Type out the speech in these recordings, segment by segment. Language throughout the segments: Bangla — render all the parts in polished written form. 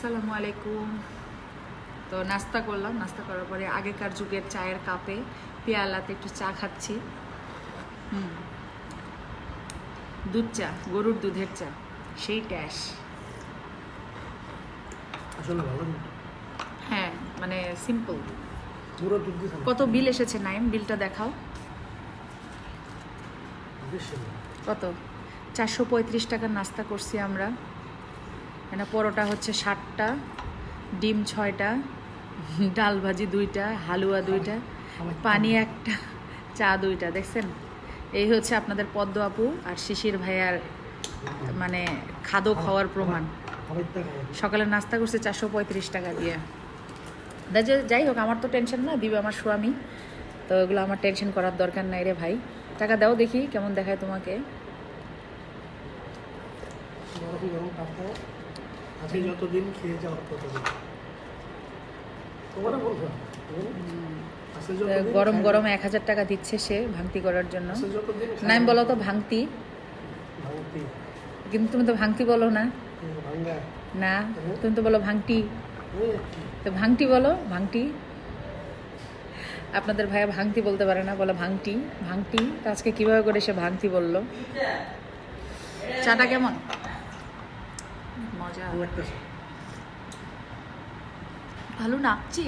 আসসালামু আলাইকুম। তো নাস্তা করলাম, নাস্তা করার পরে আগেকার যুগের চায়ের কাপে পেয়ালাতে একটু চা খাচ্ছি। দুধ চা, গরুর দুধের চা, সেই ট্যাশ। আসলে ভালো না। হ্যাঁ, মানে সিম্পল। পুরো দুধ দিয়ে কত বিল এসেছে নাইম? বিলটা দেখাও। বেশি না। কত? 435 টাকার নাস্তা করছি আমরা। মানে পরোটা হচ্ছে 60টা, ডিম 6টা, ডাল ভাজি 2টা, হালুয়া 2টা, পানি 1টা, চা 2টা। দেখছেন, এই হচ্ছে আপনাদের পদ্ম আপু আর শিশির ভাইয়ার মানে খাদক হওয়ার প্রমাণ। সকালে নাস্তা করছে 435 টাকা দিয়ে। যাই হোক, আমার তো টেনশন না, দিবে আমার স্বামী, তো এগুলো আমার টেনশন করার দরকার নাই রে ভাই। টাকা দাও দেখি কেমন দেখায় তোমাকে। আজকে যতদিন খেয়ে যাওয়ার ততদিন তোমার বলবো গরম গরম 1000 টাকা দিচ্ছে সে ভাঙতি করার জন্য। নাম বলো তো ভাঙতি, কিন্তু তুমি তো ভাঙতি বলো না। না, তুমি তো বলো ভাঙটি, তো ভাঙটি বলো, ভাঙটি। আপনাদের ভাইয়া ভাঙতি বলতে পারে না, বলে ভাঙটি। ভাঙটি তো আজকে কিভাবে করে সে ভাঙতি বললো। চাটা কেমন? মজা, ভালো নাচছে।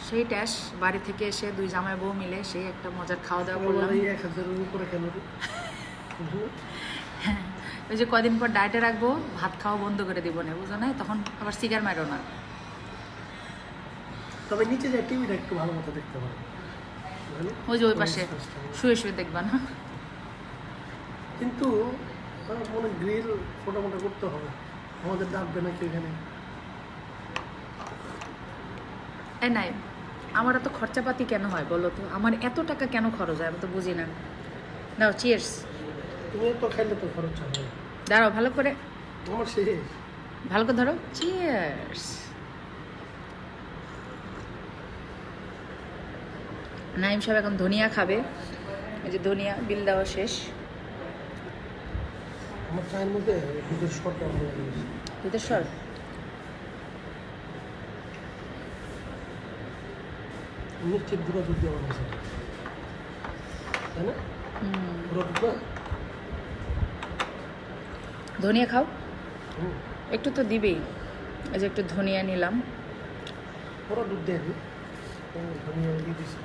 সেই ট্যাশ। বাড়ি থেকে এসে দুই জামাই বউ মিলে সেই একটা মজার খাওয়া দাওয়া করলাম। ওই যে কদিন পর ডায়েটে রাখবো, ভাত খাওয়া বন্ধ করে দিব না, বুঝো না? তখন আবার সিগার মারো না। তবে নিচে যে টিভিটা একটু ভালো মতো দেখতে পারো, ওই যে ওই পাশে শুয়ে শুয়ে দেখবা না। কিন্তু মনে গ্রিল ছোটো মোটো করতে হবে, আমাদের ডাকবে নাকি এখানে। নাই, আমার এত খরচাপাতি কেন হয় বলো তো? আমার এত টাকা কেন খরচ হয় আমি তো বুঝি না। দাও চিয়ার্স। তুমি তো খাইলে তো খরচ হবে। দাঁড়াও ভালো করে, আমার শেষ। ভালো করে ধরো। চিয়ার্স। নাইম সাহেব এখন ধনিয়া খাবে। এই যে ধনিয়া, বিল দেওয়া শেষ। আমার চায়ের মধ্যে দুধের শর্ট দুধের সর। নিশ্চিত গুঁড়ো দুধ দিয়ে বানাইছে, তাই না? গুঁড়ো দুধ না? ধনিয়া খাও, একটু তো দিবেই। এই যে একটু ধনিয়া নিলাম। পুরো দুধ দিয়ে দিই, ধনিয়া দিয়ে দিচ্ছি।